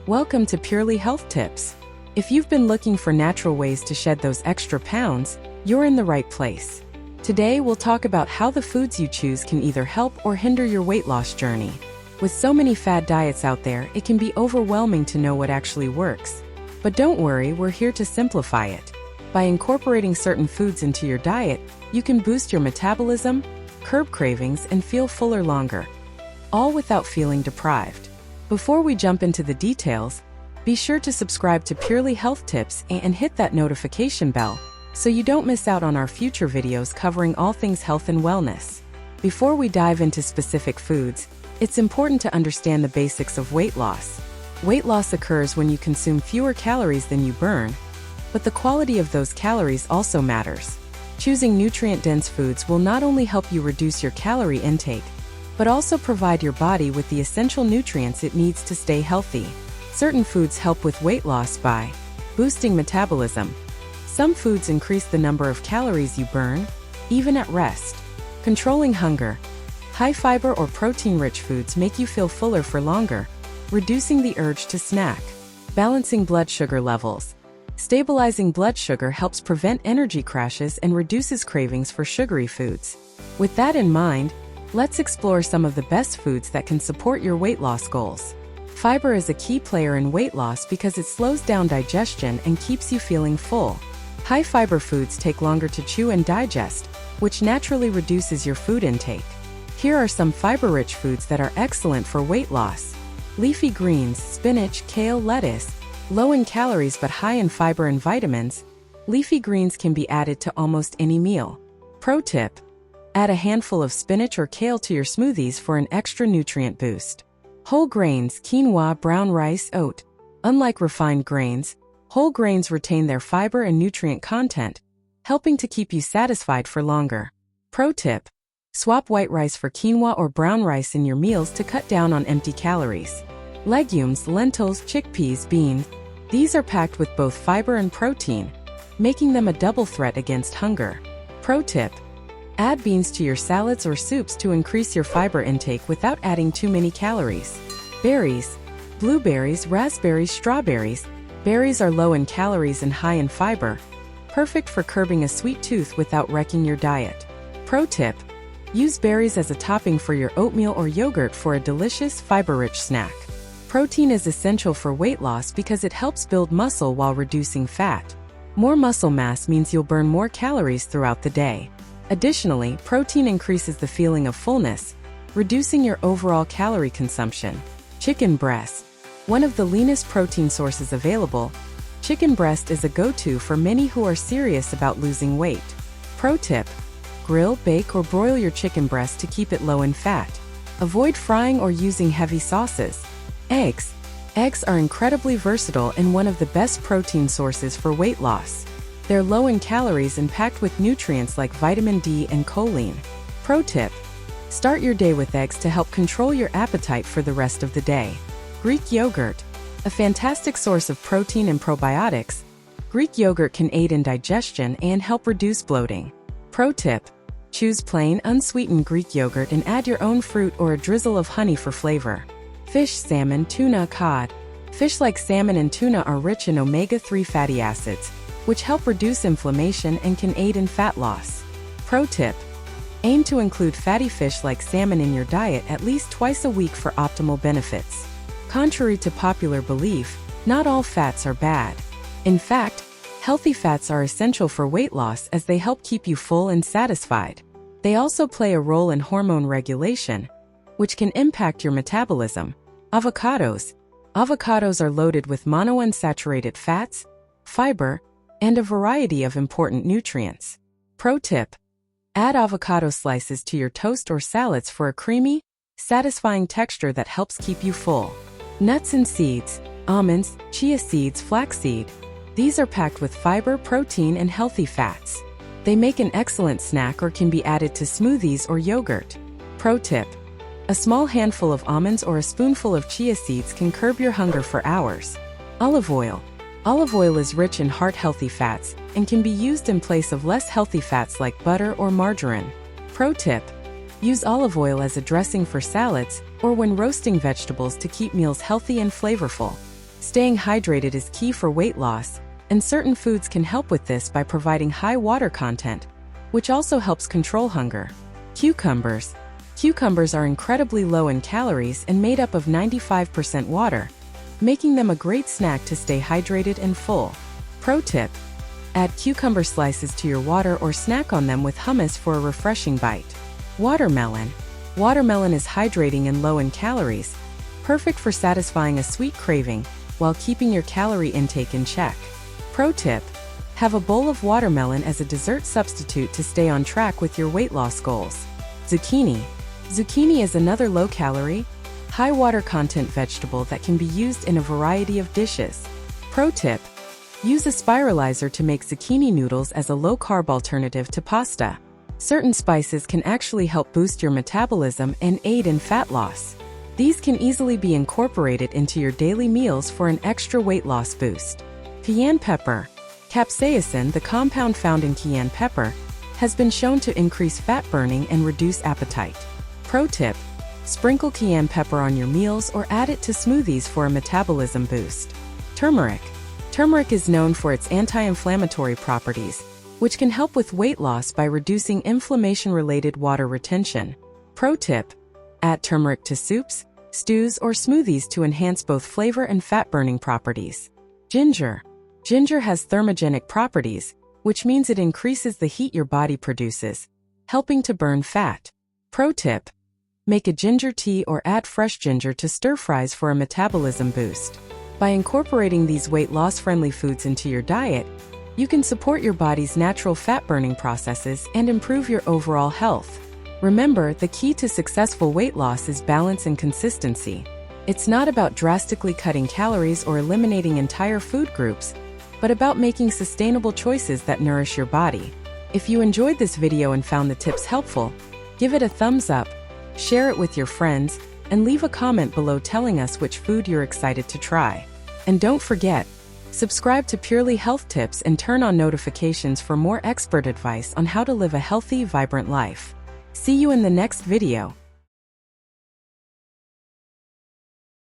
Welcome to Purely Health Tips. If you've been looking for natural ways to shed those extra pounds, you're in the right place. Today we'll talk about how the foods you choose can either help or hinder your weight loss journey. With so many fad diets out there, it can be overwhelming to know what actually works. But don't worry, we're here to simplify it. By incorporating certain foods into your diet, you can boost your metabolism, curb cravings, and feel fuller longer, all without feeling deprived. Before we jump into the details, be sure to subscribe to Purely Health Tips and hit that notification bell so you don't miss out on our future videos covering all things health and wellness. Before we dive into specific foods, it's important to understand the basics of weight loss. Weight loss occurs when you consume fewer calories than you burn, but the quality of those calories also matters. Choosing nutrient-dense foods will not only help you reduce your calorie intake, but also provide your body with the essential nutrients it needs to stay healthy. Certain foods help with weight loss by boosting metabolism. Some foods increase the number of calories you burn, even at rest. Controlling hunger. High-fiber or protein-rich foods make you feel fuller for longer, reducing the urge to snack. Balancing blood sugar levels. Stabilizing blood sugar helps prevent energy crashes and reduces cravings for sugary foods. With that in mind, let's explore some of the best foods that can support your weight loss goals. Fiber is a key player in weight loss because it slows down digestion and keeps you feeling full. High-fiber foods take longer to chew and digest, which naturally reduces your food intake. Here are some fiber-rich foods that are excellent for weight loss. Leafy greens, spinach, kale, lettuce. Low in calories but high in fiber and vitamins, leafy greens can be added to almost any meal. Pro tip: add a handful of spinach or kale to your smoothies for an extra nutrient boost. Whole grains, quinoa, brown rice, oat. Unlike refined grains, whole grains retain their fiber and nutrient content, helping to keep you satisfied for longer. Pro tip: swap white rice for quinoa or brown rice in your meals to cut down on empty calories. Legumes, lentils, chickpeas, beans. These are packed with both fiber and protein, making them a double threat against hunger. Pro tip: add beans to your salads or soups to increase your fiber intake without adding too many calories. Berries. Blueberries, raspberries, strawberries. Berries are low in calories and high in fiber, perfect for curbing a sweet tooth without wrecking your diet. Pro tip: use berries as a topping for your oatmeal or yogurt for a delicious, fiber-rich snack. Protein is essential for weight loss because it helps build muscle while reducing fat. More muscle mass means you'll burn more calories throughout the day. Additionally, protein increases the feeling of fullness, reducing your overall calorie consumption. Chicken breast. One of the leanest protein sources available, chicken breast is a go-to for many who are serious about losing weight. Pro tip: grill, bake, or broil your chicken breast to keep it low in fat. Avoid frying or using heavy sauces. Eggs. Eggs are incredibly versatile and one of the best protein sources for weight loss. They're low in calories and packed with nutrients like vitamin D and choline. Pro tip: start your day with eggs to help control your appetite for the rest of the day. Greek yogurt. A fantastic source of protein and probiotics, Greek yogurt can aid in digestion and help reduce bloating. Pro tip: choose plain, unsweetened Greek yogurt and add your own fruit or a drizzle of honey for flavor. Fish, salmon, tuna, cod. Fish like salmon and tuna are rich in omega-3 fatty acids, which help reduce inflammation and can aid in fat loss. Pro tip: aim to include fatty fish like salmon in your diet at least twice a week for optimal benefits. Contrary to popular belief, not all fats are bad. In fact, healthy fats are essential for weight loss as they help keep you full and satisfied. They also play a role in hormone regulation, which can impact your metabolism. Avocados. Avocados are loaded with monounsaturated fats, fiber, and a variety of important nutrients. Pro tip: add avocado slices to your toast or salads for a creamy, satisfying texture that helps keep you full. Nuts and seeds. Almonds, chia seeds, flaxseed. These are packed with fiber, protein, and healthy fats. They make an excellent snack or can be added to smoothies or yogurt. Pro tip: a small handful of almonds or a spoonful of chia seeds can curb your hunger for hours. Olive oil. Olive oil is rich in heart-healthy fats and can be used in place of less healthy fats like butter or margarine. Pro tip: use olive oil as a dressing for salads or when roasting vegetables to keep meals healthy and flavorful. Staying hydrated is key for weight loss, and certain foods can help with this by providing high water content, which also helps control hunger. Cucumbers. Cucumbers are incredibly low in calories and made up of 95% water, making them a great snack to stay hydrated and full. Pro tip: add cucumber slices to your water or snack on them with hummus for a refreshing bite. Watermelon. Watermelon is hydrating and low in calories, perfect for satisfying a sweet craving while keeping your calorie intake in check. Pro tip: have a bowl of watermelon as a dessert substitute to stay on track with your weight loss goals. Zucchini. Zucchini is another low-calorie, high-water content vegetable that can be used in a variety of dishes. Pro tip: use a spiralizer to make zucchini noodles as a low-carb alternative to pasta. Certain spices can actually help boost your metabolism and aid in fat loss. These can easily be incorporated into your daily meals for an extra weight loss boost. Cayenne pepper. Capsaicin, the compound found in cayenne pepper, has been shown to increase fat burning and reduce appetite. Pro tip: sprinkle cayenne pepper on your meals or add it to smoothies for a metabolism boost. Turmeric. Turmeric is known for its anti-inflammatory properties, which can help with weight loss by reducing inflammation-related water retention. Pro tip: add turmeric to soups, stews, or smoothies to enhance both flavor and fat-burning properties. Ginger. Ginger has thermogenic properties, which means it increases the heat your body produces, helping to burn fat. Pro tip: make a ginger tea or add fresh ginger to stir-fries for a metabolism boost. By incorporating these weight loss-friendly foods into your diet, you can support your body's natural fat-burning processes and improve your overall health. Remember, the key to successful weight loss is balance and consistency. It's not about drastically cutting calories or eliminating entire food groups, but about making sustainable choices that nourish your body. If you enjoyed this video and found the tips helpful, give it a thumbs up, share it with your friends, and leave a comment below telling us which food you're excited to try. And don't forget, subscribe to Purely Health Tips and turn on notifications for more expert advice on how to live a healthy, vibrant life. See you in the next video.